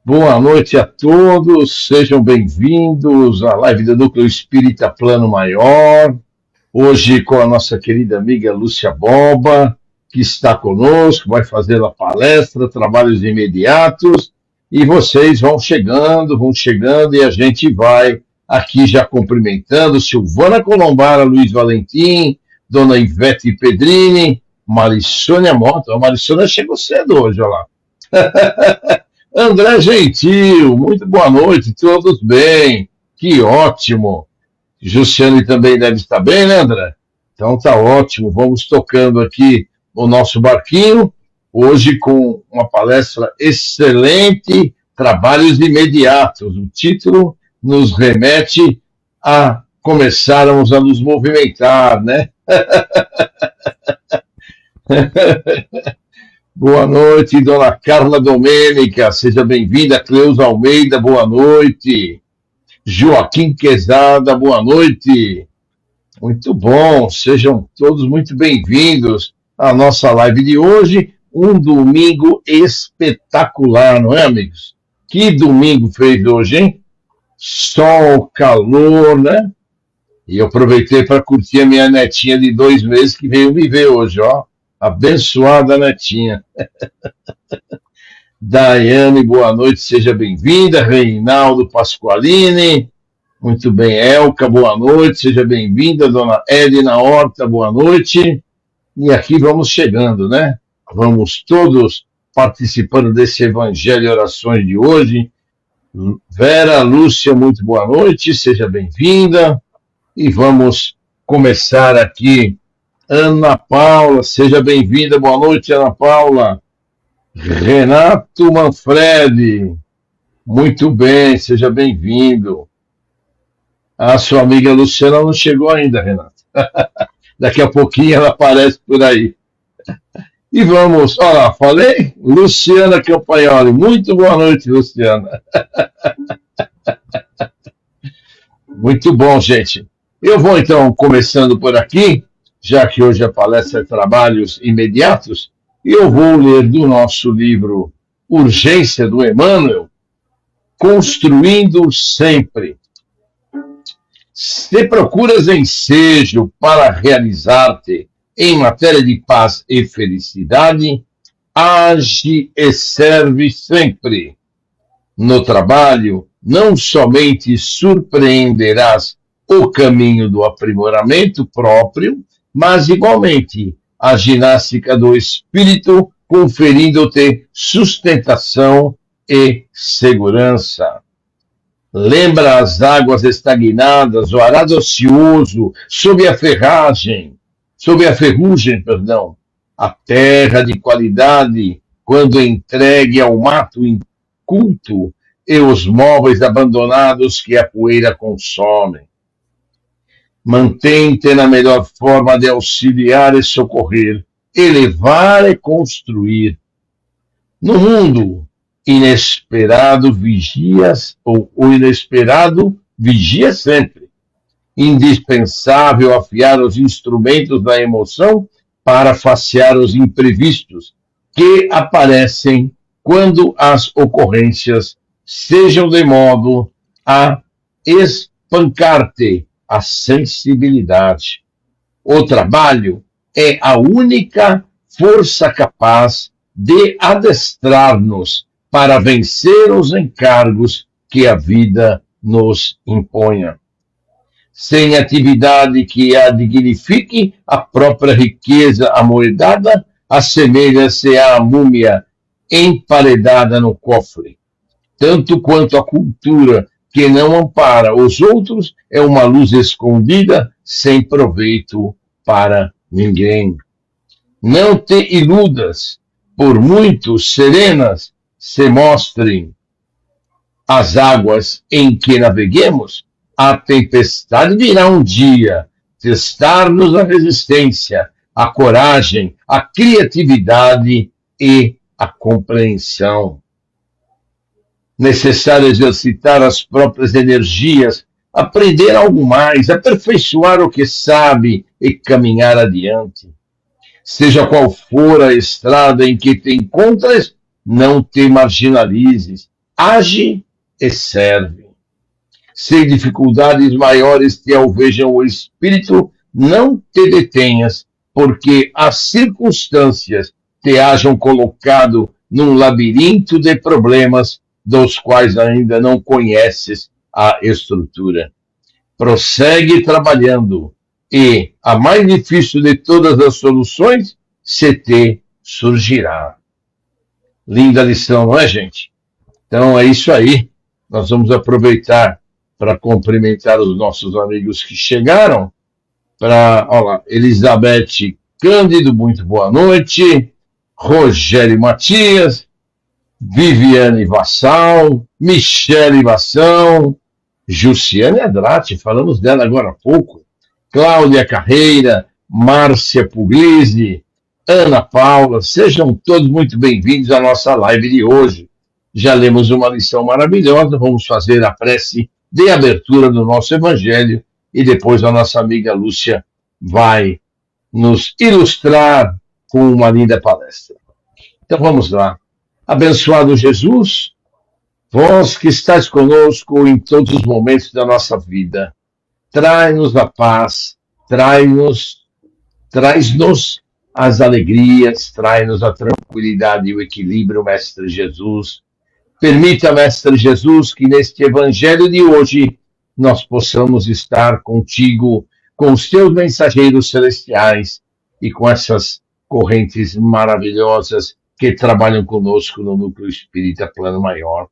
Boa noite a todos, sejam bem-vindos à live do Núcleo Espírita Plano Maior. Hoje com a nossa querida amiga Lúcia Boba, que está conosco, vai fazer a palestra, trabalhos imediatos, e vocês vão chegando, e a gente vai aqui já cumprimentando Silvana Colombara, Luiz Valentim, Dona Ivete Pedrini, Marissônia Mota. A Marissônia chegou cedo hoje, olha lá. André Gentil, muito boa noite, todos bem, que ótimo. Jussiane também deve estar bem, né, André? Então tá ótimo, vamos tocando aqui o nosso barquinho, hoje com uma palestra excelente, Trabalhos Imediatos. O título nos remete a começarmos a nos movimentar, né? Boa noite, dona Carla Domênica, seja bem-vinda. Cleusa Almeida, boa noite. Joaquim Quezada, boa noite. Muito bom, sejam todos muito bem-vindos à nossa live de hoje. Um domingo espetacular, não é, amigos? Que domingo fez hoje, hein? Sol, calor, né? E eu aproveitei para curtir a minha netinha de 2 meses que veio me ver hoje, ó. Abençoada netinha. Daiane, boa noite, seja bem-vinda. Reinaldo Pasqualini, muito bem. Elka, boa noite, seja bem-vinda. Dona Edna Horta, boa noite. E aqui vamos chegando, né? Vamos todos participando desse Evangelho e Orações de hoje. Vera Lúcia, muito boa noite, seja bem-vinda. E vamos começar aqui. Ana Paula, seja bem-vinda. Boa noite, Ana Paula. Renato Manfredi, muito bem, seja bem-vindo. A sua amiga Luciana não chegou ainda, Renato. Daqui a pouquinho ela aparece por aí. E vamos, olha lá, falei? Luciana Campagnoli, muito boa noite, Luciana. Muito bom, gente. Eu vou então começando por aqui, já que hoje a palestra é Trabalhos Imediatos, e eu vou ler do nosso livro Urgência, do Emmanuel, Construindo Sempre. Se procuras ensejo para realizar-te em matéria de paz e felicidade, age e serve sempre. No trabalho, não somente surpreenderás o caminho do aprimoramento próprio, mas igualmente a ginástica do espírito, conferindo-te sustentação e segurança. Lembra as águas estagnadas, o arado ocioso, sob a ferrugem, a terra de qualidade, quando entregue ao mato inculto, e os móveis abandonados que a poeira consome. Mantém-te na melhor forma de auxiliar e socorrer, elevar e construir. No mundo, inesperado vigias, ou o inesperado vigia sempre. Indispensável afiar os instrumentos da emoção para facear os imprevistos que aparecem quando as ocorrências sejam de modo a espancar-te a sensibilidade. O trabalho é a única força capaz de adestrar-nos para vencer os encargos que a vida nos imponha. Sem atividade que a dignifique, a própria riqueza amoedada assemelha-se à múmia emparedada no cofre. Tanto quanto a cultura que não ampara os outros é uma luz escondida sem proveito para ninguém. Não te iludas, por muito serenas se mostrem as águas em que naveguemos, a tempestade virá um dia testar-nos a resistência, a coragem, a criatividade e a compreensão. Necessário exercitar as próprias energias, aprender algo mais, aperfeiçoar o que sabe e caminhar adiante. Seja qual for a estrada em que te encontras, não te marginalizes. Age e serve. Se dificuldades maiores te alvejam o espírito, não te detenhas, porque as circunstâncias te hajam colocado num labirinto de problemas dos quais ainda não conheces a estrutura. Prossegue trabalhando e a mais difícil de todas as soluções se te surgirá. Linda lição, não é, gente? Então é isso aí. Nós vamos aproveitar para cumprimentar os nossos amigos que chegaram. Olha, Elizabeth Cândido, muito boa noite. Rogério Matias, Viviane Vassal, Michele Vassão, Jussiane Adrati, falamos dela agora há pouco, Cláudia Carreira, Márcia Puglisi, Ana Paula, sejam todos muito bem-vindos à nossa live de hoje. Já lemos uma lição maravilhosa, vamos fazer a prece de abertura do nosso evangelho e depois a nossa amiga Lúcia vai nos ilustrar com uma linda palestra. Então vamos lá. Abençoado Jesus, vós que estáis conosco em todos os momentos da nossa vida, trai-nos a paz, traz-nos as alegrias, trai-nos a tranquilidade e o equilíbrio, Mestre Jesus. Permita, Mestre Jesus, que neste evangelho de hoje nós possamos estar contigo, com os teus mensageiros celestiais e com essas correntes maravilhosas que trabalham conosco no Núcleo Espírita Plano Maior.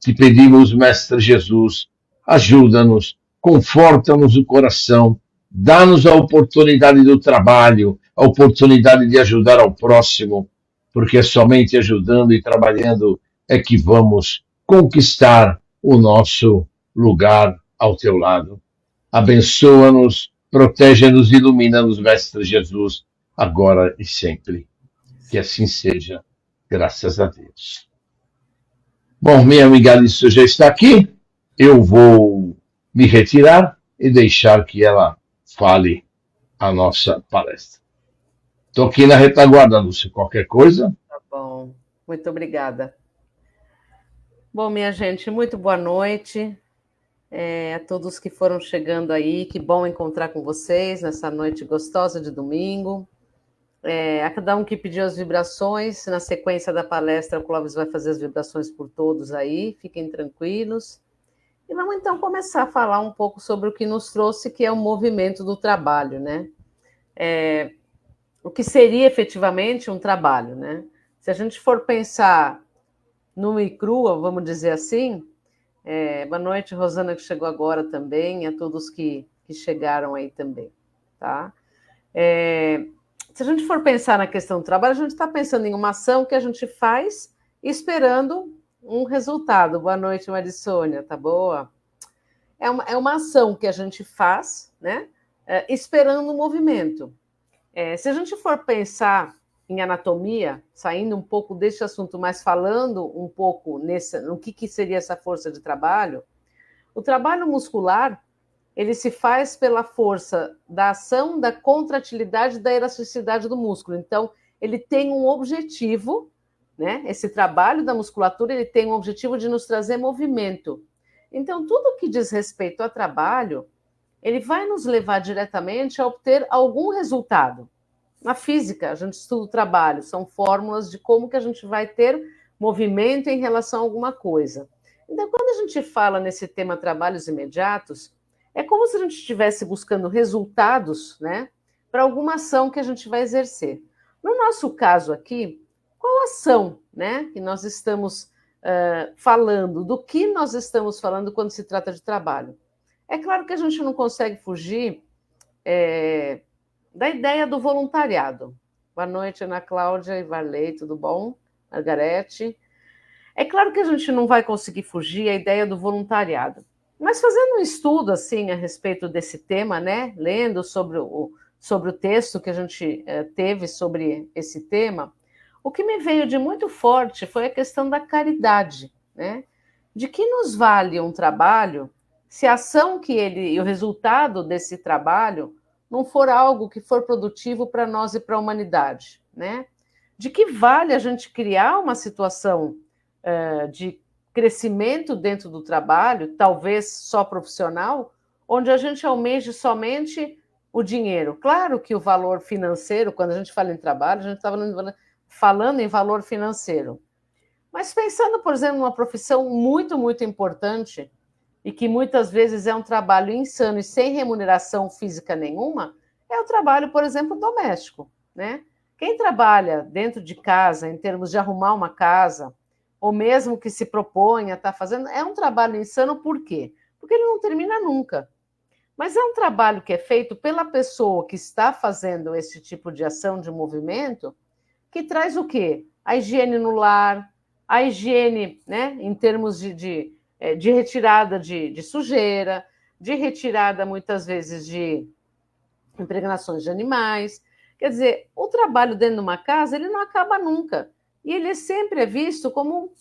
Te pedimos, Mestre Jesus, ajuda-nos, conforta-nos o coração, dá-nos a oportunidade do trabalho, a oportunidade de ajudar ao próximo, porque é somente ajudando e trabalhando é que vamos conquistar o nosso lugar ao teu lado. Abençoa-nos, protege-nos e ilumina-nos, Mestre Jesus, agora e sempre. Que assim seja, graças a Deus. Bom, minha amiga Alice já está aqui. Eu vou me retirar e deixar que ela fale a nossa palestra. Estou aqui na retaguarda, Lúcia. Qualquer coisa? Tá bom. Muito obrigada. Bom, minha gente, muito boa noite a todos que foram chegando aí. Que bom encontrar com vocês nessa noite gostosa de domingo. A cada um que pediu as vibrações, na sequência da palestra, o Clóvis vai fazer as vibrações por todos aí, fiquem tranquilos. E vamos então começar a falar um pouco sobre o que nos trouxe, que é o movimento do trabalho, né? O que seria efetivamente um trabalho, né? Se a gente for pensar nua e crua, vamos dizer assim, boa noite, Rosana, que chegou agora também, e a todos que chegaram aí também, tá? Se a gente for pensar na questão do trabalho, a gente está pensando em uma ação que a gente faz esperando um resultado. Boa noite, Marisônia, tá boa? É uma ação que a gente faz, né? Esperando um movimento. Se a gente for pensar em anatomia, saindo um pouco deste assunto, mas falando um pouco no que seria essa força de trabalho, o trabalho muscular ele se faz pela força da ação, da contratilidade e da elasticidade do músculo. Então, ele tem um objetivo, né? Esse trabalho da musculatura ele tem um objetivo de nos trazer movimento. Então, tudo que diz respeito a trabalho, ele vai nos levar diretamente a obter algum resultado. Na física, a gente estuda o trabalho, são fórmulas de como que a gente vai ter movimento em relação a alguma coisa. Então, quando a gente fala nesse tema trabalhos imediatos, é como se a gente estivesse buscando resultados, né, para alguma ação que a gente vai exercer. No nosso caso aqui, qual ação, né, que nós estamos falando, do que nós estamos falando quando se trata de trabalho. É claro que a gente não consegue fugir da ideia do voluntariado. Boa noite, Ana Cláudia e Varley, tudo bom? Margarete. É claro que a gente não vai conseguir fugir da ideia do voluntariado, mas fazendo um estudo assim a respeito desse tema, né, lendo sobre o texto que a gente teve sobre esse tema, o que me veio de muito forte foi a questão da caridade, né? De que nos vale um trabalho se a ação e o resultado desse trabalho não for algo que for produtivo para nós e para a humanidade, né? De que vale a gente criar uma situação de crescimento dentro do trabalho, talvez só profissional, onde a gente almeje somente o dinheiro. Claro que o valor financeiro, quando a gente fala em trabalho, a gente está falando em valor financeiro. Mas pensando, por exemplo, numa profissão muito, muito importante e que muitas vezes é um trabalho insano e sem remuneração física nenhuma, é o trabalho, por exemplo, doméstico, né? Quem trabalha dentro de casa, em termos de arrumar uma casa, ou mesmo que se propõe a estar fazendo, é um trabalho insano, por quê? Porque ele não termina nunca. Mas é um trabalho que é feito pela pessoa que está fazendo esse tipo de ação, de movimento, que traz o quê? A higiene no lar, a higiene, né, em termos de retirada de sujeira, de retirada, muitas vezes, de impregnações de animais. Quer dizer, o trabalho dentro de uma casa, ele não acaba nunca. E ele sempre é visto como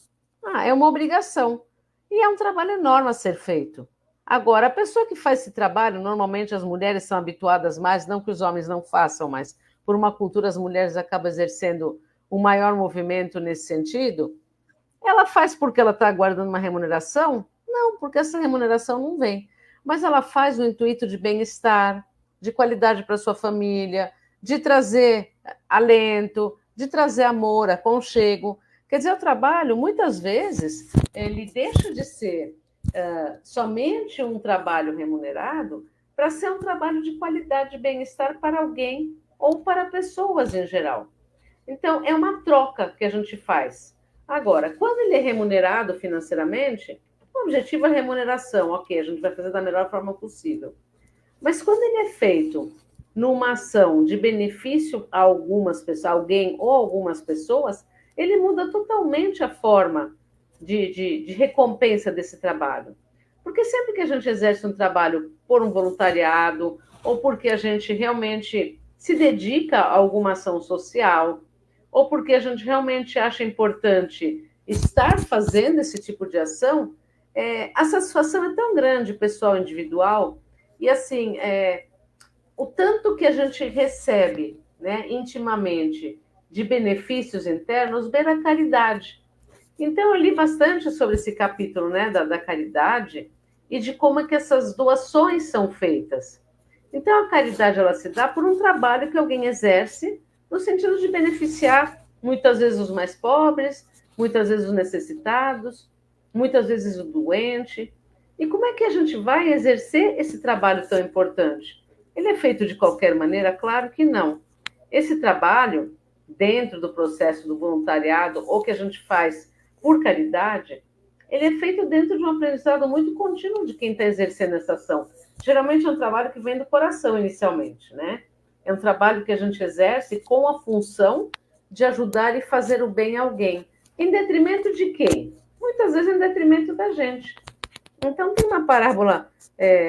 é uma obrigação. E é um trabalho enorme a ser feito. Agora, a pessoa que faz esse trabalho, normalmente as mulheres são habituadas mais, não que os homens não façam, mas por uma cultura as mulheres acabam exercendo um maior movimento nesse sentido. Ela faz porque ela está aguardando uma remuneração? Não, porque essa remuneração não vem. Mas ela faz no intuito de bem-estar, de qualidade para sua família, de trazer alento, de trazer amor, aconchego. Quer dizer, o trabalho, muitas vezes, ele deixa de ser somente um trabalho remunerado para ser um trabalho de qualidade de bem-estar para alguém ou para pessoas em geral. Então, é uma troca que a gente faz. Agora, quando ele é remunerado financeiramente, o objetivo é a remuneração, ok, a gente vai fazer da melhor forma possível. Mas quando ele é feito numa ação de benefício a algumas pessoas, alguém ou algumas pessoas, ele muda totalmente a forma de recompensa desse trabalho. Porque sempre que a gente exerce um trabalho por um voluntariado ou porque a gente realmente se dedica a alguma ação social ou porque a gente realmente acha importante estar fazendo esse tipo de ação, a satisfação é tão grande, pessoal, individual, e assim, o tanto que a gente recebe, né, intimamente, de benefícios internos, beira a caridade. Então, eu li bastante sobre esse capítulo, né, da caridade e de como é que essas doações são feitas. Então, a caridade ela se dá por um trabalho que alguém exerce no sentido de beneficiar, muitas vezes, os mais pobres, muitas vezes os necessitados, muitas vezes o doente. E como é que a gente vai exercer esse trabalho tão importante? Ele é feito de qualquer maneira? Claro que não. Esse trabalho, dentro do processo do voluntariado, ou que a gente faz por caridade, ele é feito dentro de um aprendizado muito contínuo de quem está exercendo essa ação. Geralmente é um trabalho que vem do coração inicialmente, né? É um trabalho que a gente exerce com a função de ajudar e fazer o bem a alguém. Em detrimento de quem? Muitas vezes em detrimento da gente. Então tem uma parábola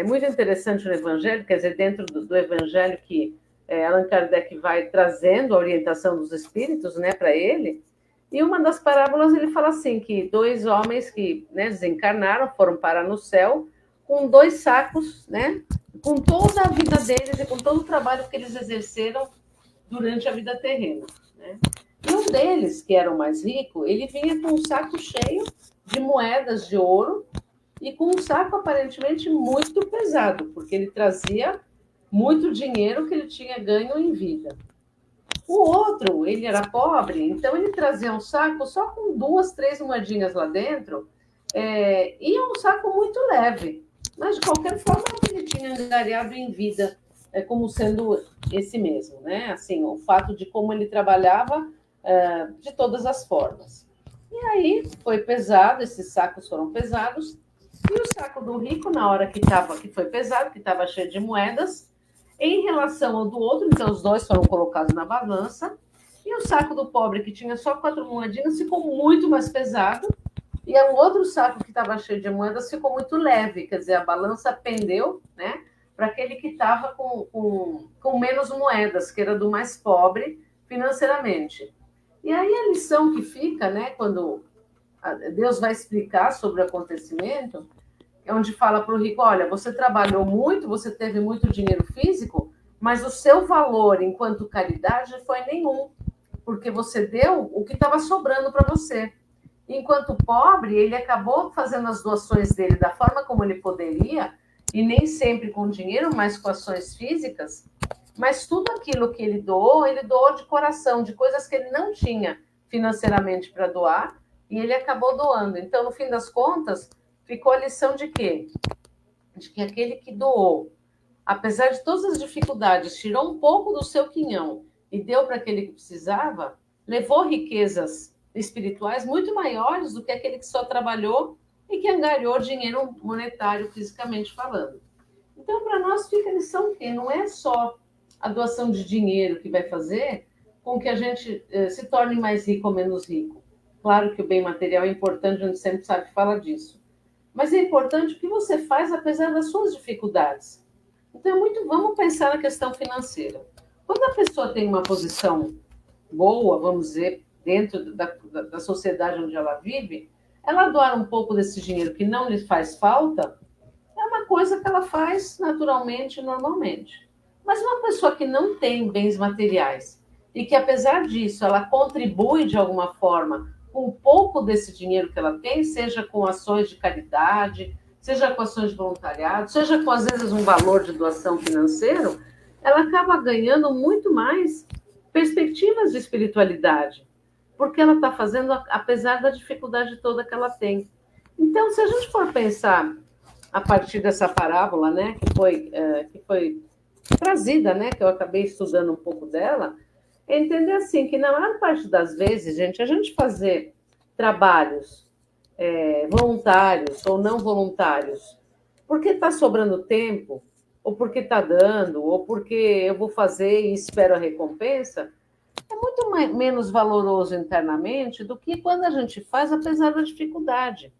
muito interessante no Evangelho, quer dizer, dentro do Evangelho que Allan Kardec vai trazendo a orientação dos espíritos, né, para ele. E uma das parábolas ele fala assim, que dois homens que, né, desencarnaram, foram parar no céu, com 2 sacos, né, com toda a vida deles e com todo o trabalho que eles exerceram durante a vida terrena, né? E um deles, que era o mais rico, ele vinha com um saco cheio de moedas de ouro e com um saco aparentemente muito pesado, porque ele trazia muito dinheiro que ele tinha ganho em vida. O outro, ele era pobre, então ele trazia um saco só com 2, 3 moedinhas lá dentro, e um saco muito leve. Mas, de qualquer forma, ele tinha angariado em vida, como sendo esse mesmo, né? Assim, o fato de como ele trabalhava de todas as formas. E aí foi pesado, esses sacos foram pesados, e o saco do rico, na hora que foi pesado, que estava cheio de moedas, em relação ao do outro, então os dois foram colocados na balança, e o saco do pobre, que tinha só 4 moedinhas, ficou muito mais pesado, e o outro saco que estava cheio de moedas ficou muito leve, quer dizer, a balança pendeu, né, para aquele que estava com menos moedas, que era do mais pobre financeiramente. E aí a lição que fica, né, quando Deus vai explicar sobre o acontecimento, é onde fala para o rico, olha, você trabalhou muito, você teve muito dinheiro físico, mas o seu valor enquanto caridade foi nenhum, porque você deu o que estava sobrando para você. Enquanto pobre, ele acabou fazendo as doações dele da forma como ele poderia, e nem sempre com dinheiro, mas com ações físicas, mas tudo aquilo que ele doou de coração, de coisas que ele não tinha financeiramente para doar, e ele acabou doando. Então, no fim das contas, ficou a lição de quê? De que aquele que doou, apesar de todas as dificuldades, tirou um pouco do seu quinhão e deu para aquele que precisava, levou riquezas espirituais muito maiores do que aquele que só trabalhou e que angariou dinheiro monetário, fisicamente falando. Então, para nós fica a lição que não é só a doação de dinheiro que vai fazer com que a gente se torne mais rico ou menos rico. Claro que o bem material é importante, a gente sempre sabe falar disso. Mas é importante o que você faz apesar das suas dificuldades. Então, vamos pensar na questão financeira. Quando a pessoa tem uma posição boa, vamos dizer, dentro da sociedade onde ela vive, ela doar um pouco desse dinheiro que não lhe faz falta, é uma coisa que ela faz naturalmente, normalmente. Mas uma pessoa que não tem bens materiais e que, apesar disso, ela contribui de alguma forma com um pouco desse dinheiro que ela tem, seja com ações de caridade, seja com ações de voluntariado, seja com, às vezes, um valor de doação financeiro, ela acaba ganhando muito mais perspectivas de espiritualidade, porque ela está fazendo apesar da dificuldade toda que ela tem. Então, se a gente for pensar a partir dessa parábola, né, que foi trazida, né, que eu acabei estudando um pouco dela, é entender assim que na maior parte das vezes, gente, a gente fazer trabalhos voluntários ou não voluntários, porque está sobrando tempo, ou porque está dando, ou porque eu vou fazer e espero a recompensa, é muito menos valoroso internamente do que quando a gente faz apesar da dificuldade.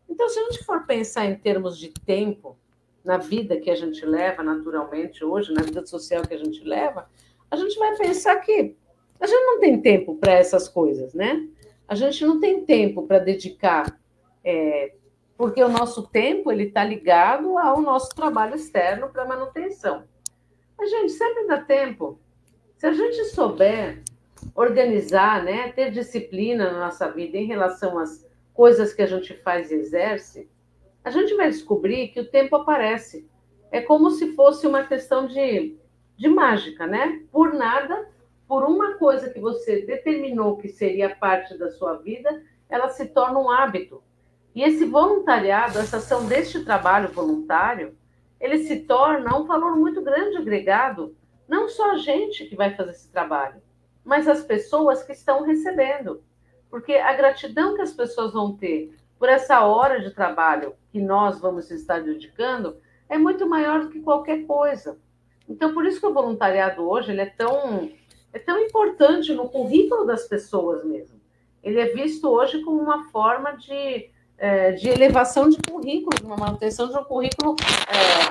Então, se a gente for pensar em termos de tempo, na vida que a gente leva naturalmente hoje, na vida social que a gente leva, a gente vai pensar que a gente não tem tempo para essas coisas, né? A gente não tem tempo para dedicar, porque o nosso tempo ele está ligado ao nosso trabalho externo para manutenção. Mas, gente, sempre dá tempo. Se a gente souber organizar, né, ter disciplina na nossa vida em relação às coisas que a gente faz e exerce, a gente vai descobrir que o tempo aparece. É como se fosse uma questão de mágica, né? Por nada, por uma coisa que você determinou que seria parte da sua vida, ela se torna um hábito. E esse voluntariado, essa ação deste trabalho voluntário, ele se torna um valor muito grande agregado, não só a gente que vai fazer esse trabalho, mas as pessoas que estão recebendo. Porque a gratidão que as pessoas vão ter por essa hora de trabalho que nós vamos estar dedicando é muito maior do que qualquer coisa. Então, por isso que o voluntariado hoje ele é tão importante no currículo das pessoas mesmo. Ele é visto hoje como uma forma de elevação de currículo, de uma manutenção de um currículo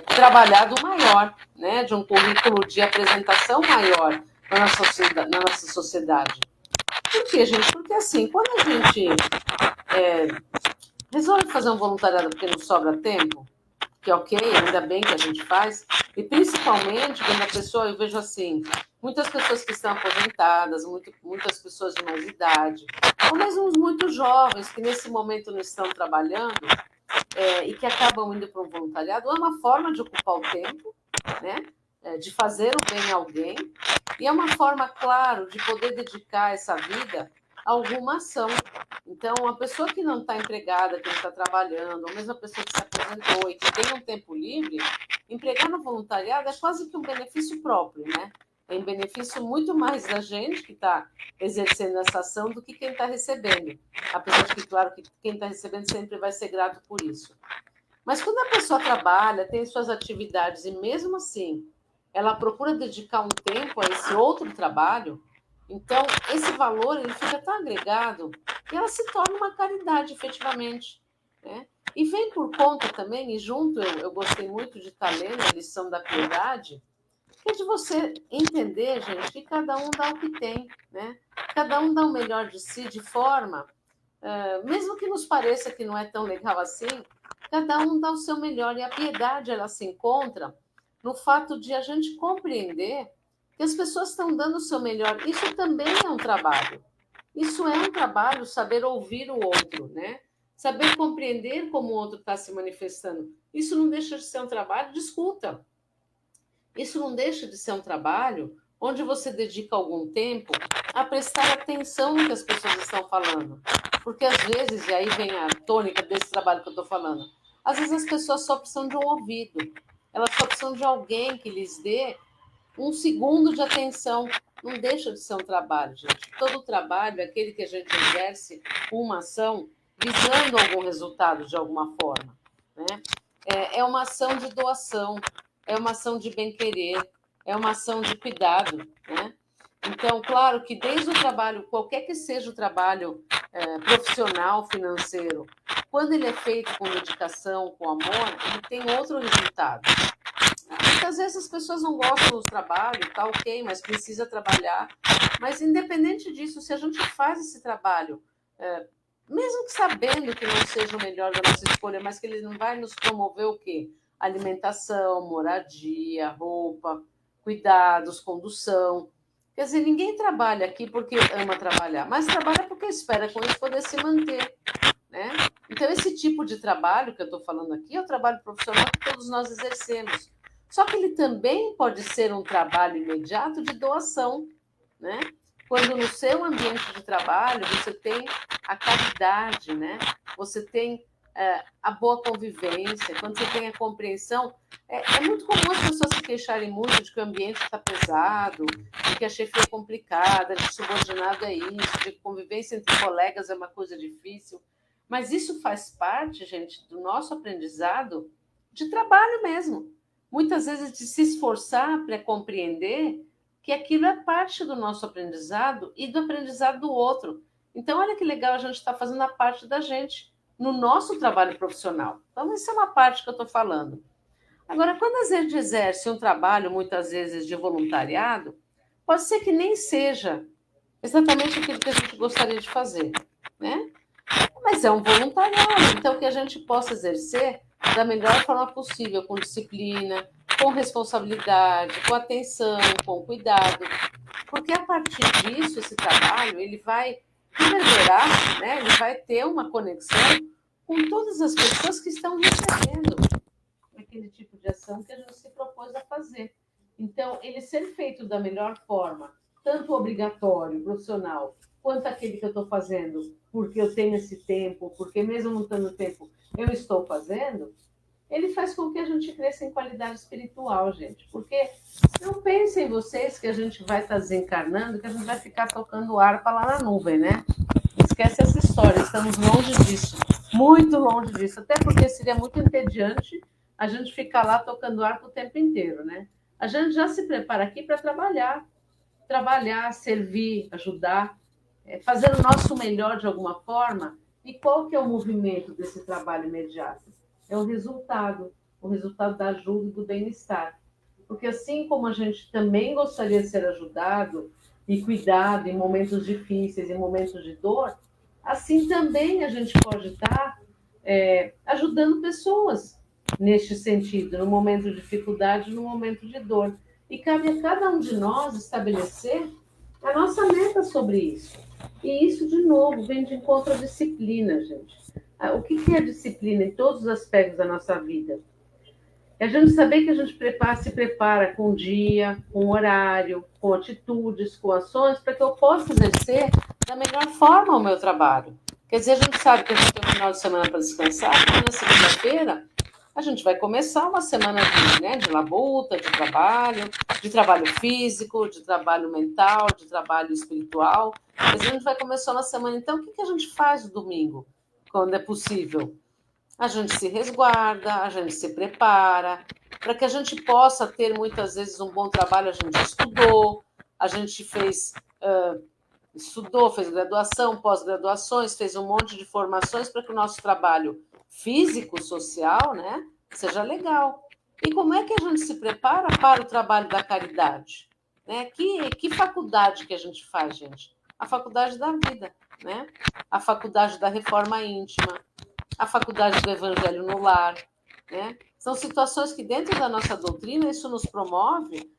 trabalhado maior, né? De um currículo de apresentação maior na nossa sociedade. Por quê, gente? Porque assim, quando a gente resolve fazer um voluntariado porque não sobra tempo, que é ok, ainda bem que a gente faz, e principalmente quando a pessoa, eu vejo assim, muitas pessoas que estão aposentadas, muitas pessoas de mais idade, ou mesmo os muito jovens que nesse momento não estão trabalhando e que acabam indo para um voluntariado, é uma forma de ocupar o tempo, né? De fazer o bem a alguém, e é uma forma, claro, de poder dedicar essa vida a alguma ação. Então, a pessoa que não está empregada, que não está trabalhando, ou mesmo a pessoa que se aposentou e que tem um tempo livre, empregar no voluntariado é quase que um benefício próprio, né? em benefício muito mais da gente que está exercendo essa ação do que quem está recebendo. Apesar de que, claro, que quem está recebendo sempre vai ser grato por isso. Mas quando a pessoa trabalha, tem suas atividades, e mesmo assim ela procura dedicar um tempo a esse outro trabalho, então esse valor ele fica tão agregado que ela se torna uma caridade, efetivamente, né? E vem por conta também, e junto eu gostei muito de estar lendo a lição da piedade, que é de você entender, gente, que cada um dá o que tem, né? Cada um dá o melhor de si de forma, mesmo que nos pareça que não é tão legal assim, cada um dá o seu melhor. E a piedade, ela se encontra no fato de a gente compreender que as pessoas estão dando o seu melhor. Isso também é um trabalho. Isso é um trabalho, saber ouvir o outro, né? Saber compreender como o outro está se manifestando. Isso não deixa de ser um trabalho de escuta. Isso não deixa de ser um trabalho onde você dedica algum tempo a prestar atenção no que as pessoas estão falando. Porque às vezes, e aí vem a tônica desse trabalho que eu estou falando, às vezes as pessoas só precisam de um ouvido, elas só precisam de alguém que lhes dê um segundo de atenção. Não deixa de ser um trabalho, gente. Todo trabalho é aquele que a gente exerce uma ação visando algum resultado de alguma forma, né? É uma ação de doação, é uma ação de bem-querer, é uma ação de cuidado, né? Então, claro que desde o trabalho, qualquer que seja o trabalho profissional, financeiro, quando ele é feito com dedicação, com amor, ele tem outro resultado. Muitas vezes as pessoas não gostam do trabalho, tá ok, mas precisa trabalhar. Mas independente disso, se a gente faz esse trabalho, mesmo que sabendo que não seja o melhor da nossa escolha, mas que ele não vai nos promover o quê? Alimentação, moradia, roupa, cuidados, condução. Quer dizer, ninguém trabalha aqui porque ama trabalhar, mas trabalha porque espera com isso poder se manter, né? Então, esse tipo de trabalho que eu estou falando aqui é o trabalho profissional que todos nós exercemos. Só que ele também pode ser um trabalho imediato de doação, né? Quando no seu ambiente de trabalho você tem a caridade, né? Você tem a boa convivência, quando você tem a compreensão. É muito comum as pessoas se queixarem muito de que o ambiente está pesado, de que a chefia é complicada, de que subordinado é isso, de que convivência entre colegas é uma coisa difícil. Mas isso faz parte, gente, do nosso aprendizado de trabalho mesmo. Muitas vezes de se esforçar para compreender que aquilo é parte do nosso aprendizado e do aprendizado do outro. Então, olha que legal a gente está fazendo a parte da gente no nosso trabalho profissional. Então, isso é uma parte que eu estou falando. Agora, quando a gente exerce um trabalho, muitas vezes, de voluntariado, pode ser que nem seja exatamente aquilo que a gente gostaria de fazer, né? Mas é um voluntariado, então que a gente possa exercer da melhor forma possível, com disciplina, com responsabilidade, com atenção, com cuidado, porque a partir disso, esse trabalho, ele vai reverberar, né? Ele vai ter uma conexão com todas as pessoas que estão recebendo aquele tipo de ação que a gente se propôs a fazer. Então, ele ser feito da melhor forma, tanto obrigatório, profissional, quanto aquele que eu estou fazendo, porque eu tenho esse tempo, porque mesmo não tendo tempo, eu estou fazendo, ele faz com que a gente cresça em qualidade espiritual, gente. Porque não pensem vocês que a gente vai estar desencarnando, que a gente vai ficar tocando harpa lá na nuvem, né? Esquece essa história, estamos longe disso, muito longe disso, até porque seria muito entediante a gente ficar lá tocando harpa o tempo inteiro, né? A gente já se prepara aqui para trabalhar, servir, ajudar, fazer o nosso melhor de alguma forma. E qual que é o movimento desse trabalho imediato? É o resultado da ajuda e do bem-estar. Porque assim como a gente também gostaria de ser ajudado e cuidado em momentos difíceis, em momentos de dor, assim também a gente pode estar ajudando pessoas neste sentido, no momento de dificuldade, no momento de dor. E cabe a cada um de nós estabelecer a nossa meta sobre isso. E isso, de novo, vem de encontro à disciplina, gente. O que é disciplina em todos os aspectos da nossa vida? É a gente saber que a gente se prepara com dia, com horário, com atitudes, com ações, para que eu possa exercer da melhor forma o meu trabalho. Quer dizer, a gente sabe que a gente tem um final de semana para descansar, porque na segunda-feira A gente vai começar uma semana de labuta, de trabalho físico, de trabalho mental, de trabalho espiritual. Mas a gente vai começar uma semana, então, o que a gente faz no domingo, quando é possível? A gente se resguarda, a gente se prepara, para que a gente possa ter, muitas vezes, um bom trabalho. A gente estudou, a gente estudou, fez graduação, pós-graduações, fez um monte de formações para que o nosso trabalho físico, social, né, seja legal. E como é que a gente se prepara para o trabalho da caridade? Né? Que faculdade que a gente faz, gente? A faculdade da vida, né? A faculdade da reforma íntima, a faculdade do evangelho no lar, né? São situações que, dentro da nossa doutrina, isso nos promove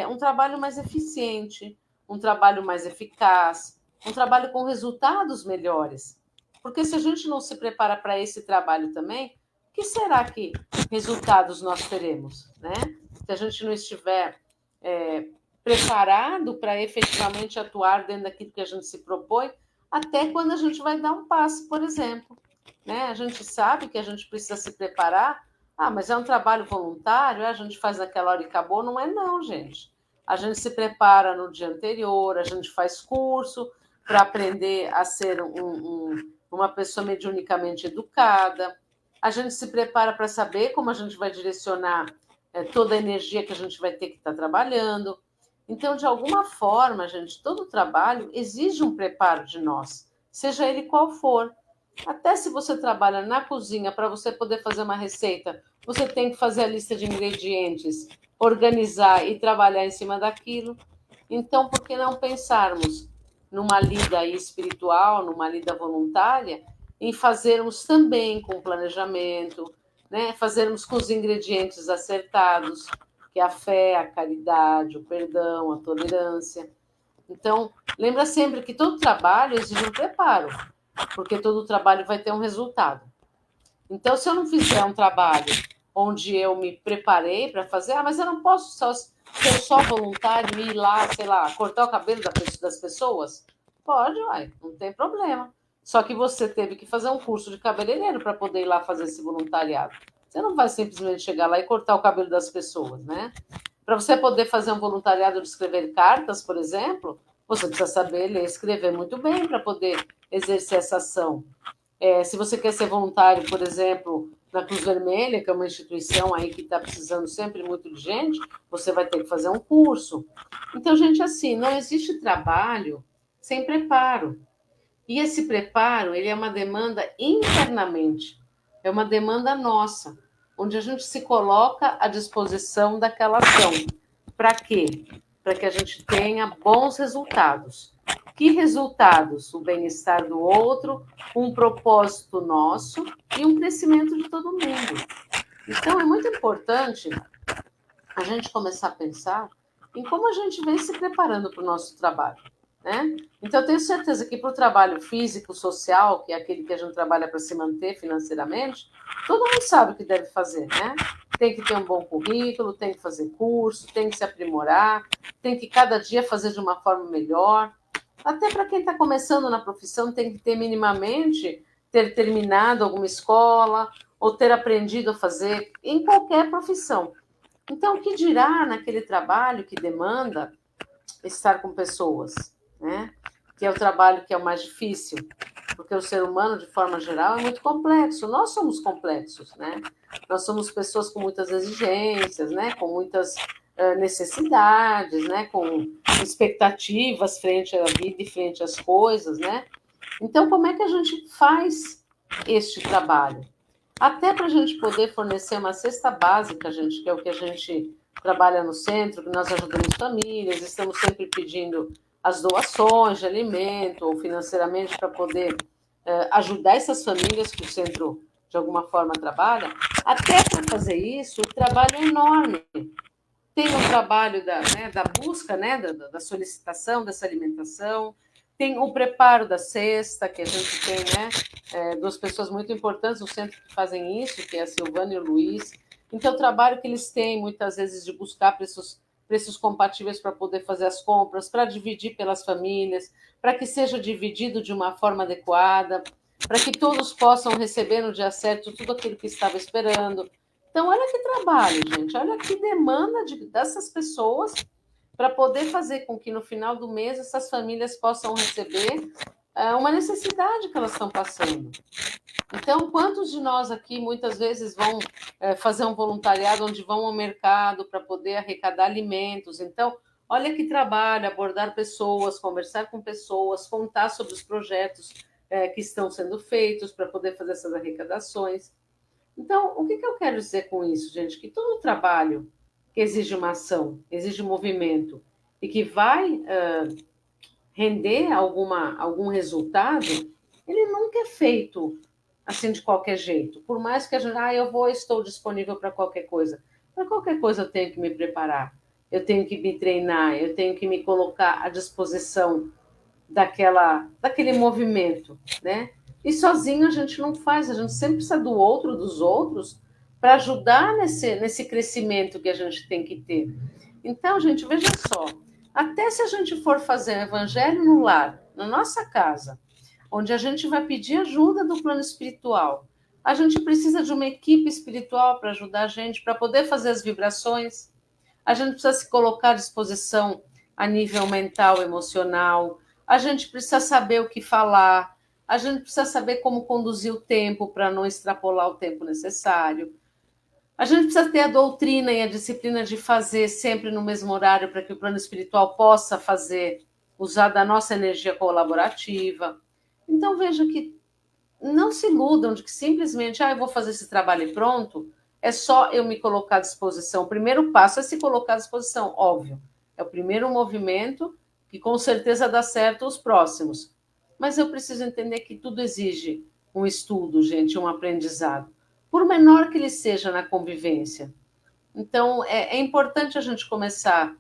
um trabalho mais eficiente, um trabalho mais eficaz, um trabalho com resultados melhores. Porque se a gente não se prepara para esse trabalho também, que será que resultados nós teremos, né? Se a gente não estiver preparado para efetivamente atuar dentro daquilo que a gente se propõe, até quando a gente vai dar um passo, por exemplo. Né? A gente sabe que a gente precisa se preparar. Ah, mas é um trabalho voluntário, a gente faz naquela hora e acabou. Não é não, gente. A gente se prepara no dia anterior, a gente faz curso para aprender a ser uma pessoa mediunicamente educada. A gente se prepara para saber como a gente vai direcionar toda a energia que a gente vai ter que estar trabalhando. Então, de alguma forma, gente, todo trabalho exige um preparo de nós, seja ele qual for. Até se você trabalha na cozinha, para você poder fazer uma receita, você tem que fazer a lista de ingredientes, organizar e trabalhar em cima daquilo. Então, por que não pensarmos numa lida espiritual, numa lida voluntária, em fazermos também com planejamento, né? Fazermos com os ingredientes acertados, que é a fé, a caridade, o perdão, a tolerância. Então, lembra sempre que todo trabalho exige um preparo, porque todo trabalho vai ter um resultado. Então, se eu não fizer um trabalho onde eu me preparei para fazer, mas eu não posso ser só voluntário e ir lá, sei lá, cortar o cabelo das pessoas? Pode, uai, não tem problema. Só que você teve que fazer um curso de cabeleireiro para poder ir lá fazer esse voluntariado. Você não vai simplesmente chegar lá e cortar o cabelo das pessoas, né? Para você poder fazer um voluntariado de escrever cartas, por exemplo, você precisa saber ler e escrever muito bem para poder exercer essa ação. Se você quer ser voluntário, por exemplo, na Cruz Vermelha, que é uma instituição aí que está precisando sempre muito de gente, você vai ter que fazer um curso. Então, gente, assim, não existe trabalho sem preparo. E esse preparo, ele é uma demanda internamente, é uma demanda nossa, onde a gente se coloca à disposição daquela ação. Para quê? Para que a gente tenha bons resultados. Que resultados? O bem-estar do outro, um propósito nosso e um crescimento de todo mundo. Então, é muito importante a gente começar a pensar em como a gente vem se preparando para o nosso trabalho. Né? Então, eu tenho certeza que para o trabalho físico, social, que é aquele que a gente trabalha para se manter financeiramente, todo mundo sabe o que deve fazer, né? Tem que ter um bom currículo, tem que fazer curso, tem que se aprimorar, tem que cada dia fazer de uma forma melhor. Até para quem está começando na profissão, tem que ter minimamente ter terminado alguma escola ou ter aprendido a fazer em qualquer profissão. Então, o que dirá naquele trabalho que demanda estar com pessoas? Né? Que é o trabalho que é o mais difícil, porque o ser humano, de forma geral, é muito complexo. Nós somos complexos, né? Nós somos pessoas com muitas exigências, né? Com muitas necessidades, né? Com expectativas frente à vida e frente às coisas, né? Então, como é que a gente faz este trabalho? Até para a gente poder fornecer uma cesta básica, gente, que é o que a gente trabalha no centro, que nós ajudamos famílias, estamos sempre pedindo as doações de alimento ou financeiramente para poder ajudar essas famílias que o centro, de alguma forma, trabalha. Até para fazer isso, o trabalho é enorme. Tem o trabalho da busca, né, da solicitação dessa alimentação, tem o preparo da cesta, que a gente tem, né, duas pessoas muito importantes no centro que fazem isso, que é a Silvana e o Luiz. Então, o trabalho que eles têm, muitas vezes, de buscar preços compatíveis para poder fazer as compras, para dividir pelas famílias, para que seja dividido de uma forma adequada, para que todos possam receber no dia certo tudo aquilo que estava esperando. Então, olha que trabalho, gente, olha que demanda dessas pessoas para poder fazer com que no final do mês essas famílias possam receber uma necessidade que elas estão passando. Então, quantos de nós aqui muitas vezes vão fazer um voluntariado onde vão ao mercado para poder arrecadar alimentos? Então, olha que trabalho, abordar pessoas, conversar com pessoas, contar sobre os projetos que estão sendo feitos para poder fazer essas arrecadações. Então, o que eu quero dizer com isso, gente? Que todo trabalho que exige uma ação, exige movimento e que vai render algum resultado, ele nunca é feito assim de qualquer jeito. Por mais que a gente, estou disponível para qualquer coisa. Para qualquer coisa eu tenho que me preparar, eu tenho que me treinar, eu tenho que me colocar à disposição daquele movimento, né? E sozinho a gente não faz, a gente sempre precisa do outro, dos outros, para ajudar nesse crescimento que a gente tem que ter. Então, gente, veja só, até se a gente for fazer o evangelho no lar, na nossa casa, onde a gente vai pedir ajuda do plano espiritual, a gente precisa de uma equipe espiritual para ajudar a gente, para poder fazer as vibrações, a gente precisa se colocar à disposição a nível mental, emocional, a gente precisa saber o que falar, a gente precisa saber como conduzir o tempo para não extrapolar o tempo necessário. A gente precisa ter a doutrina e a disciplina de fazer sempre no mesmo horário para que o plano espiritual possa usar da nossa energia colaborativa. Então veja que não se iludam de que simplesmente eu vou fazer esse trabalho e pronto, é só eu me colocar à disposição. O primeiro passo é se colocar à disposição, óbvio. É o primeiro movimento que com certeza dá certo os próximos. Mas eu preciso entender que tudo exige um estudo, gente, um aprendizado, por menor que ele seja na convivência. Então, é importante a gente começar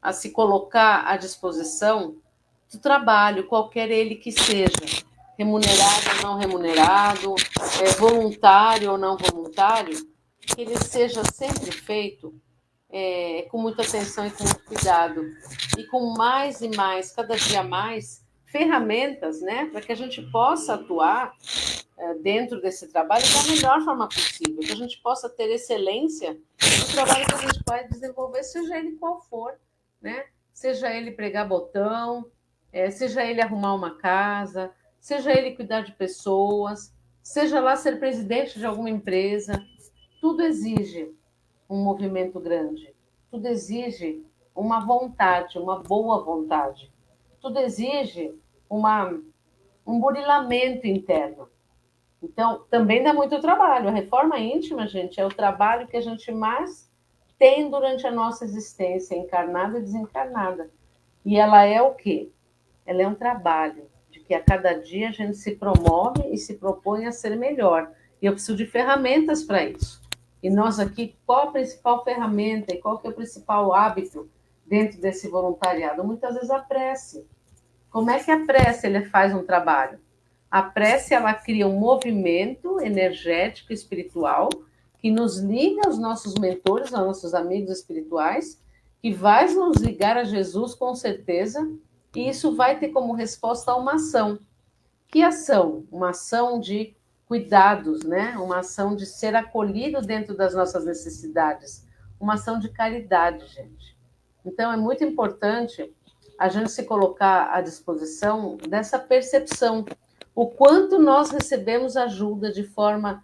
a se colocar à disposição do trabalho, qualquer ele que seja, remunerado ou não remunerado, voluntário ou não voluntário, que ele seja sempre feito com muita atenção e com muito cuidado, e com mais e mais, cada dia mais, ferramentas, né, para que a gente possa atuar dentro desse trabalho da melhor forma possível, que a gente possa ter excelência no trabalho que a gente vai desenvolver, seja ele qual for, né? Seja ele pregar botão, seja ele arrumar uma casa, seja ele cuidar de pessoas, seja lá ser presidente de alguma empresa, tudo exige um movimento grande, tudo exige uma vontade, uma boa vontade, tudo exige um burilamento interno. Então, também dá muito trabalho. A reforma íntima, gente, é o trabalho que a gente mais tem durante a nossa existência, encarnada e desencarnada. E ela é o quê? Ela é um trabalho de que a cada dia a gente se promove e se propõe a ser melhor. E eu preciso de ferramentas para isso. E nós aqui, qual a principal ferramenta e qual que é o principal hábito dentro desse voluntariado? Muitas vezes a prece. Como é que a prece ele faz um trabalho? A prece, ela cria um movimento energético espiritual que nos liga aos nossos mentores, aos nossos amigos espirituais, que vai nos ligar a Jesus com certeza, e isso vai ter como resposta uma ação. Que ação? Uma ação de cuidados, né? Uma ação de ser acolhido dentro das nossas necessidades, uma ação de caridade, gente. Então, é muito importante a gente se colocar à disposição dessa percepção, o quanto nós recebemos ajuda de forma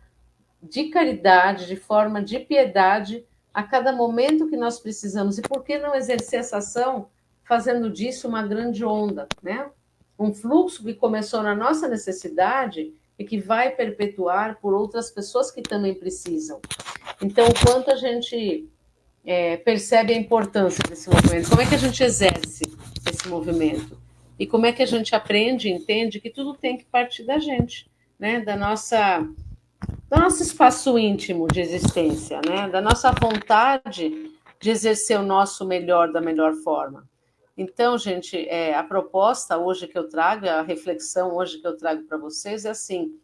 de caridade, de forma de piedade, a cada momento que nós precisamos. E por que não exercer essa ação fazendo disso uma grande onda, né? Um fluxo que começou na nossa necessidade e que vai perpetuar por outras pessoas que também precisam. Então, o quanto a gente percebe a importância desse movimento, como é que a gente exerce esse movimento? E como é que a gente aprende e entende que tudo tem que partir da gente, né? Do nosso espaço íntimo de existência, né? Da nossa vontade de exercer o nosso melhor da melhor forma. Então, gente, a proposta hoje que eu trago, a reflexão hoje que eu trago para vocês é assim: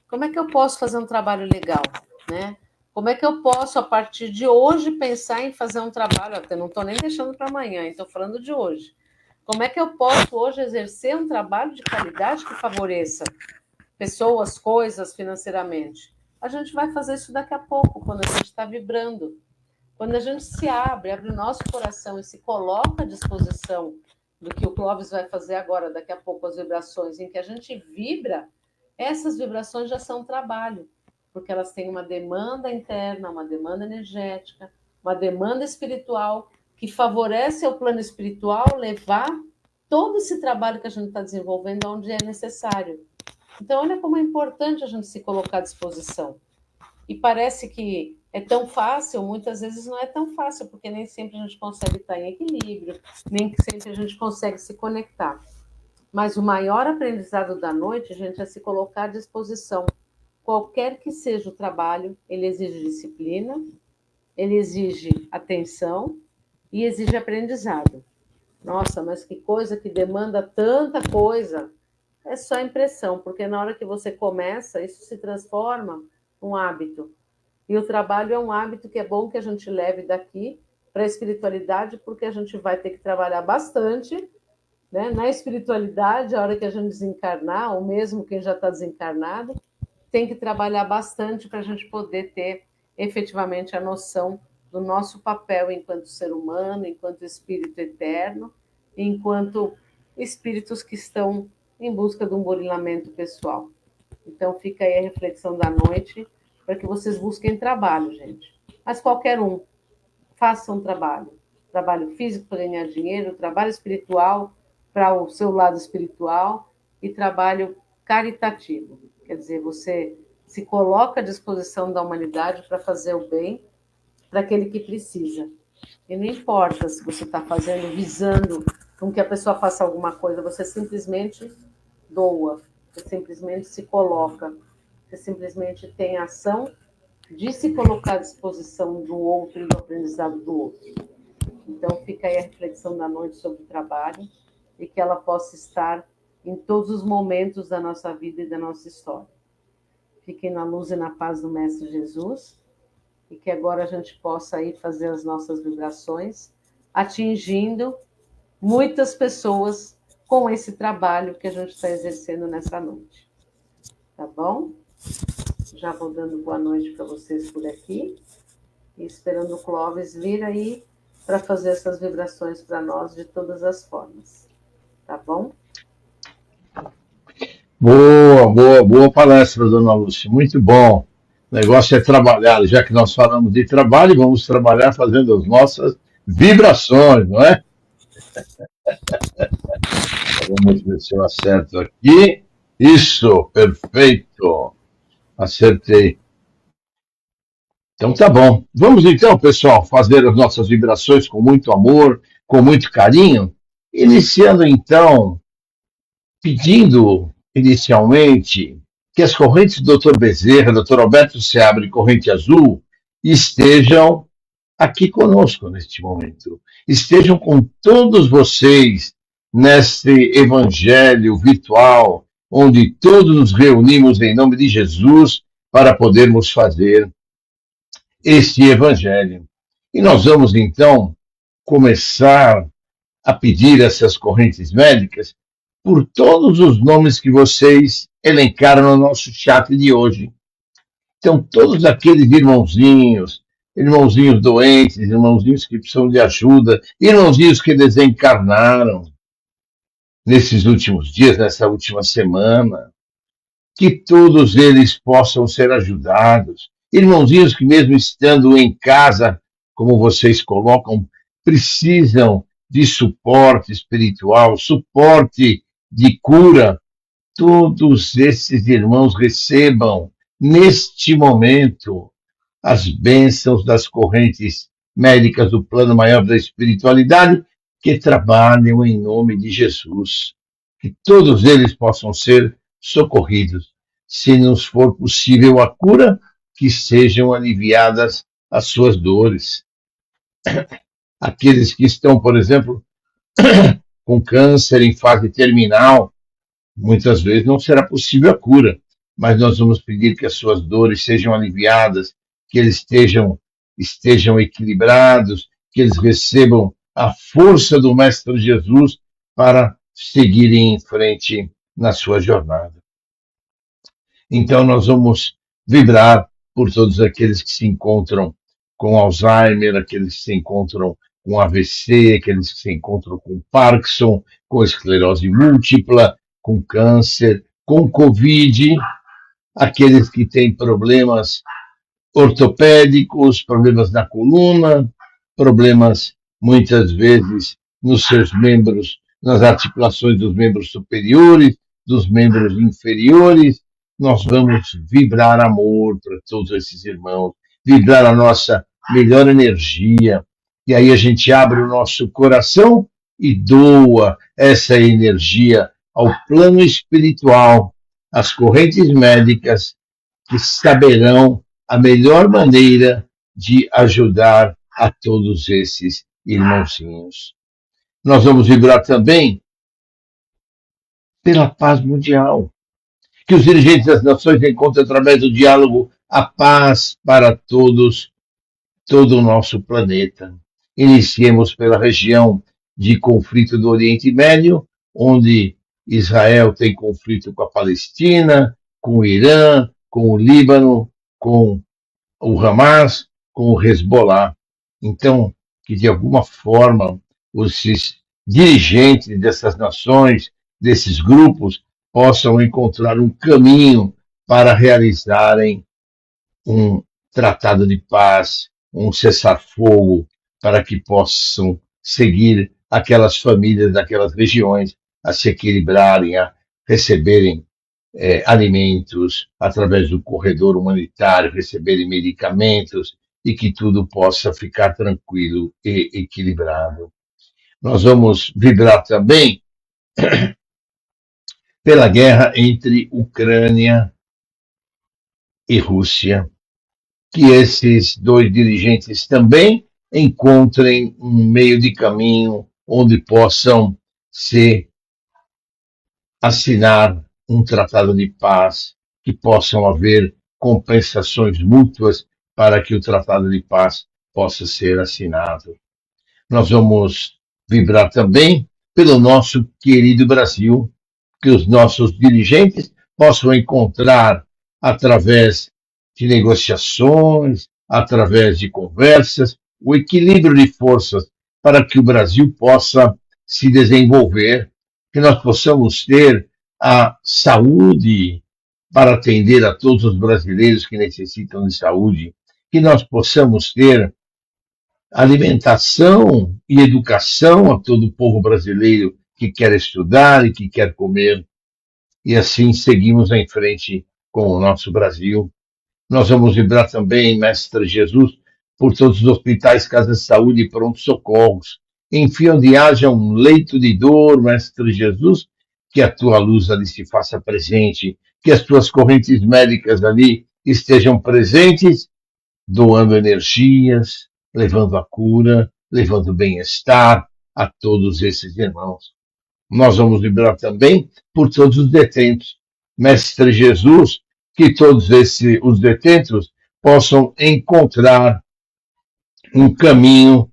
como é que eu posso fazer um trabalho legal, né? Como é que eu posso, a partir de hoje, pensar em fazer um trabalho? Até não estou nem deixando para amanhã, estou falando de hoje. Como é que eu posso hoje exercer um trabalho de qualidade que favoreça pessoas, coisas financeiramente? A gente vai fazer isso daqui a pouco, quando a gente está vibrando. Quando a gente se abre o nosso coração e se coloca à disposição do que o Clóvis vai fazer agora, daqui a pouco, as vibrações em que a gente vibra, essas vibrações já são trabalho, porque elas têm uma demanda interna, uma demanda energética, uma demanda espiritual, que favorece ao plano espiritual levar todo esse trabalho que a gente está desenvolvendo onde é necessário. Então, olha como é importante a gente se colocar à disposição. E parece que é tão fácil, muitas vezes não é tão fácil, porque nem sempre a gente consegue estar em equilíbrio, nem sempre a gente consegue se conectar. Mas o maior aprendizado da noite, gente, é se colocar à disposição. Qualquer que seja o trabalho, ele exige disciplina, ele exige atenção e exige aprendizado. Nossa, mas que coisa que demanda tanta coisa. É só impressão, porque na hora que você começa, isso se transforma num hábito. E o trabalho é um hábito que é bom que a gente leve daqui para a espiritualidade, porque a gente vai ter que trabalhar bastante, né? Na espiritualidade, a hora que a gente desencarnar, ou mesmo quem já está desencarnado, tem que trabalhar bastante para a gente poder ter efetivamente a noção do nosso papel enquanto ser humano, enquanto espírito eterno, enquanto espíritos que estão em busca de um burilamento pessoal. Então fica aí a reflexão da noite, para que vocês busquem trabalho, gente. Mas qualquer um, faça um trabalho. Trabalho físico para ganhar dinheiro, trabalho espiritual para o seu lado espiritual e trabalho caritativo. Quer dizer, você se coloca à disposição da humanidade para fazer o bem para aquele que precisa. E não importa se você está fazendo, visando com que a pessoa faça alguma coisa, você simplesmente doa, você simplesmente se coloca, você simplesmente tem a ação de se colocar à disposição do outro e do aprendizado do outro. Então fica aí a reflexão da noite sobre o trabalho e que ela possa estar em todos os momentos da nossa vida e da nossa história. Fiquem na luz e na paz do Mestre Jesus e que agora a gente possa aí fazer as nossas vibrações, atingindo muitas pessoas com esse trabalho que a gente está exercendo nessa noite. Tá bom? Já vou dando boa noite para vocês por aqui e esperando o Clóvis vir aí para fazer essas vibrações para nós de todas as formas. Tá bom? Boa palestra, dona Lúcia. Muito bom. O negócio é trabalhar. Já que nós falamos de trabalho, vamos trabalhar fazendo as nossas vibrações, não é? Vamos ver se eu acerto aqui. Isso, perfeito. Acertei. Então tá bom. Vamos então, pessoal, fazer as nossas vibrações com muito amor, com muito carinho. Iniciando então, pedindo inicialmente que as correntes do Dr. Bezerra, Dr. Alberto Seabra e Corrente Azul estejam aqui conosco neste momento. Estejam com todos vocês neste evangelho virtual, onde todos nos reunimos em nome de Jesus para podermos fazer este evangelho. E nós vamos então começar a pedir essas correntes médicas por todos os nomes que vocês elencaram no nosso chat de hoje. Então, todos aqueles irmãozinhos doentes, irmãozinhos que precisam de ajuda, irmãozinhos que desencarnaram nesses últimos dias, nessa última semana, que todos eles possam ser ajudados. Irmãozinhos que mesmo estando em casa, como vocês colocam, precisam de suporte espiritual, suporte de cura. Todos esses irmãos recebam, neste momento, as bênçãos das correntes médicas do plano maior da espiritualidade que trabalham em nome de Jesus. Que todos eles possam ser socorridos. Se nos for possível a cura, que sejam aliviadas as suas dores. Aqueles que estão, por exemplo, com câncer em fase terminal, muitas vezes não será possível a cura, mas nós vamos pedir que as suas dores sejam aliviadas, que eles estejam equilibrados, que eles recebam a força do Mestre Jesus para seguirem em frente na sua jornada. Então nós vamos vibrar por todos aqueles que se encontram com Alzheimer, aqueles que se encontram com AVC, aqueles que se encontram com Parkinson, com esclerose múltipla, com câncer, com Covid, aqueles que têm problemas ortopédicos, problemas na coluna, problemas muitas vezes nos seus membros, nas articulações dos membros superiores, dos membros inferiores. Nós vamos vibrar amor para todos esses irmãos, vibrar a nossa melhor energia. E aí a gente abre o nosso coração e doa essa energia ao plano espiritual, às correntes médicas que saberão a melhor maneira de ajudar a todos esses irmãozinhos. Nós vamos vibrar também pela paz mundial, que os dirigentes das nações encontrem através do diálogo a paz para todos, todo o nosso planeta. Iniciemos pela região de conflito do Oriente Médio, onde Israel tem conflito com a Palestina, com o Irã, com o Líbano, com o Hamas, com o Hezbollah. Então, que de alguma forma os dirigentes dessas nações, desses grupos, possam encontrar um caminho para realizarem um tratado de paz, um cessar-fogo, para que possam seguir aquelas famílias daquelas regiões a se equilibrarem, a receberem alimentos através do corredor humanitário, receberem medicamentos e que tudo possa ficar tranquilo e equilibrado. Nós vamos vibrar também pela guerra entre Ucrânia e Rússia, que esses dois dirigentes também encontrem um meio de caminho onde possam assinar um tratado de paz, que possam haver compensações mútuas para que o tratado de paz possa ser assinado. Nós vamos vibrar também pelo nosso querido Brasil, que os nossos dirigentes possam encontrar através de negociações, através de conversas, o equilíbrio de forças para que o Brasil possa se desenvolver, que nós possamos ter a saúde para atender a todos os brasileiros que necessitam de saúde, que nós possamos ter alimentação e educação a todo o povo brasileiro que quer estudar e que quer comer. E assim seguimos em frente com o nosso Brasil. Nós vamos vibrar também, Mestre Jesus, por todos os hospitais, casas de saúde e pronto-socorros. Enfim, onde haja um leito de dor, Mestre Jesus, que a tua luz ali se faça presente, que as tuas correntes médicas ali estejam presentes, doando energias, levando a cura, levando bem-estar a todos esses irmãos. Nós vamos vibrar também por todos os detentos. Mestre Jesus, que todos os detentos possam encontrar um caminho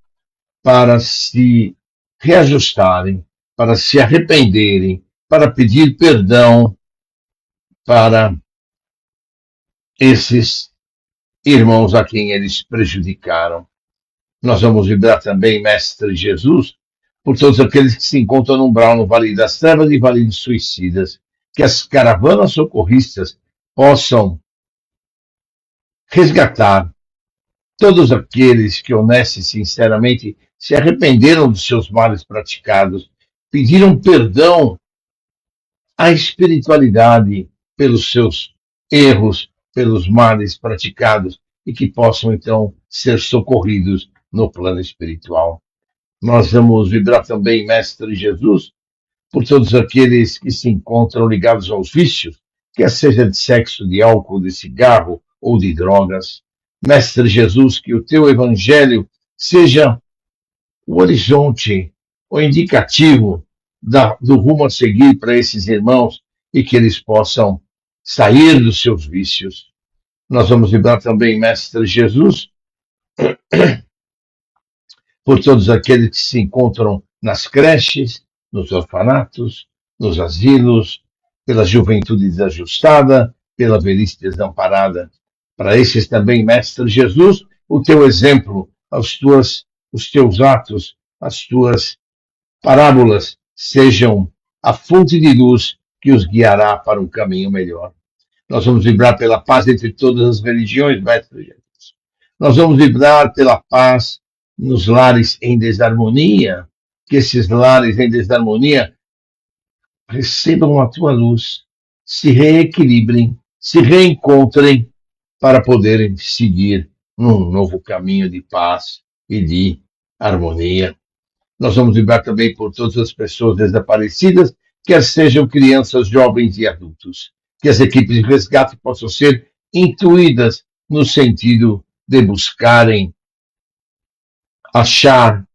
para se reajustarem, para se arrependerem, para pedir perdão para esses irmãos a quem eles prejudicaram. Nós vamos vibrar também, Mestre Jesus, por todos aqueles que se encontram no umbral, no Vale das Trevas e Vale dos Suicidas, que as caravanas socorristas possam resgatar todos aqueles que honesta e sinceramente se arrependeram dos seus males praticados, pediram perdão à espiritualidade pelos seus erros, pelos males praticados e que possam então ser socorridos no plano espiritual. Nós vamos vibrar também, Mestre Jesus, por todos aqueles que se encontram ligados aos vícios, quer seja de sexo, de álcool, de cigarro ou de drogas. Mestre Jesus, que o teu evangelho seja o horizonte, o indicativo do rumo a seguir para esses irmãos e que eles possam sair dos seus vícios. Nós vamos vibrar também, Mestre Jesus, por todos aqueles que se encontram nas creches, nos orfanatos, nos asilos, pela juventude desajustada, pela velhice desamparada. Para esses também, Mestre Jesus, o teu exemplo, os teus atos, as tuas parábolas sejam a fonte de luz que os guiará para um caminho melhor. Nós vamos vibrar pela paz entre todas as religiões, Mestre Jesus. Nós vamos vibrar pela paz nos lares em desarmonia, que esses lares em desarmonia recebam a tua luz, se reequilibrem, se reencontrem para poderem seguir num novo caminho de paz e de harmonia. Nós vamos vibrar também por todas as pessoas desaparecidas, quer sejam crianças, jovens e adultos. Que as equipes de resgate possam ser intuídas no sentido de buscarem achar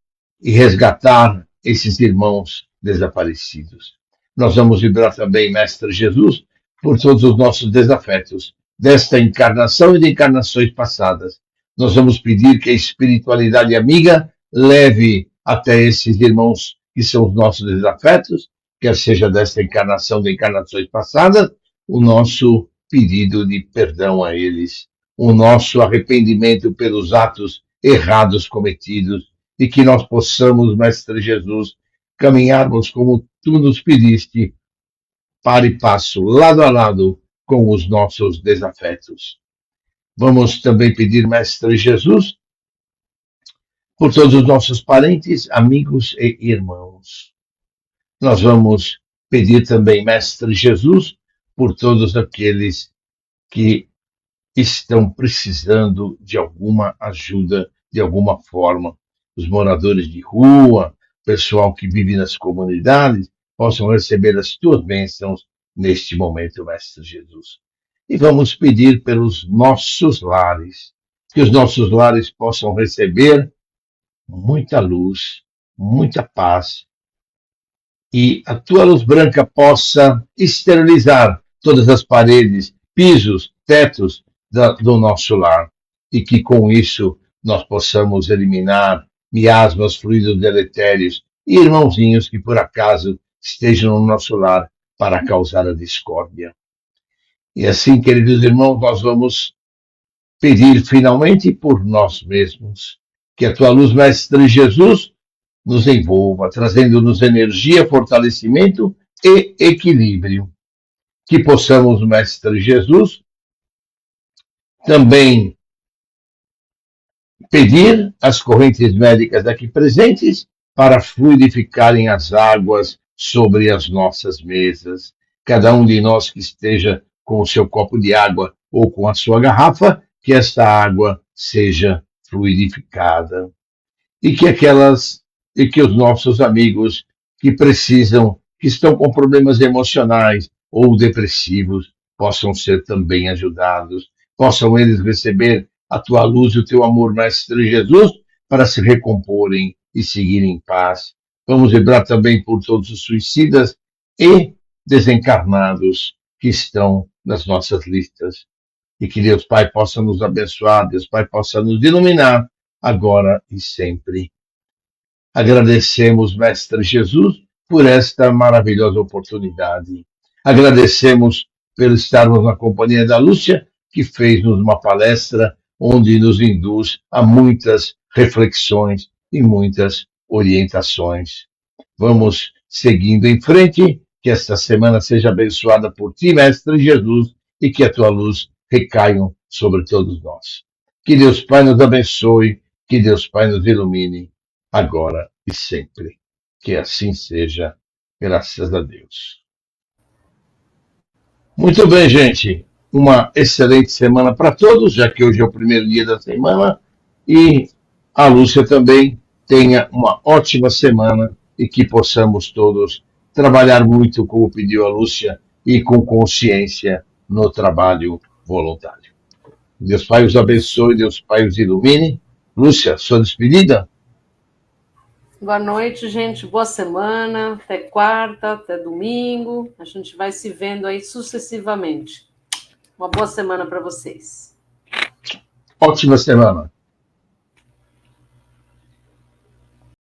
e resgatar esses irmãos desaparecidos. Nós vamos vibrar também, Mestre Jesus, por todos os nossos desafetos desta encarnação e de encarnações passadas. Nós vamos pedir que a espiritualidade amiga leve até esses irmãos que são os nossos desafetos, quer seja desta encarnação de encarnações passadas, o nosso pedido de perdão a eles, o nosso arrependimento pelos atos errados cometidos, e que nós possamos, Mestre Jesus, caminharmos como tu nos pediste, para e passo, lado a lado, com os nossos desafetos. Vamos também pedir, Mestre Jesus, por todos os nossos parentes, amigos e irmãos. Nós vamos pedir também, Mestre Jesus, por todos aqueles que estão precisando de alguma ajuda, de alguma forma. Os moradores de rua, pessoal que vive nas comunidades, possam receber as tuas bênçãos neste momento, Mestre Jesus. E vamos pedir pelos nossos lares, que os nossos lares possam receber muita luz, muita paz, e a tua luz branca possa esterilizar todas as paredes, pisos, tetos do nosso lar, e que com isso nós possamos eliminar miasmas, fluidos deletérios e irmãozinhos que por acaso estejam no nosso lar para causar a discórdia. E assim, queridos irmãos, nós vamos pedir finalmente por nós mesmos, que a tua luz, Mestre Jesus, nos envolva, trazendo-nos energia, fortalecimento e equilíbrio. Que possamos, Mestre Jesus, também pedir às correntes médicas aqui presentes para fluidificarem as águas sobre as nossas mesas. Cada um de nós que esteja com o seu copo de água ou com a sua garrafa, que esta água seja fluidificada. E que os nossos amigos que precisam, que estão com problemas emocionais ou depressivos, possam ser também ajudados, possam eles receber a tua luz e o teu amor, Mestre Jesus, para se recomporem e seguirem em paz. Vamos vibrar também por todos os suicidas e desencarnados que estão nas nossas listas. E que Deus Pai possa nos abençoar, Deus Pai possa nos iluminar, agora e sempre. Agradecemos, Mestre Jesus, por esta maravilhosa oportunidade. Agradecemos por estarmos na companhia da Lúcia, que fez-nos uma palestra onde nos induz a muitas reflexões e muitas orientações. Vamos seguindo em frente, que esta semana seja abençoada por ti, Mestre Jesus, e que a tua luz recaia sobre todos nós. Que Deus Pai nos abençoe, que Deus Pai nos ilumine, agora e sempre. Que assim seja, graças a Deus. Muito bem, gente. Uma excelente semana para todos, já que hoje é o primeiro dia da semana. E a Lúcia também tenha uma ótima semana e que possamos todos trabalhar muito, como pediu a Lúcia, e com consciência no trabalho voluntário. Deus Pai os abençoe, Deus Pai os ilumine. Lúcia, sua despedida? Boa noite, gente. Boa semana. Até quarta, até domingo. A gente vai se vendo aí sucessivamente. Uma boa semana para vocês. Ótima semana.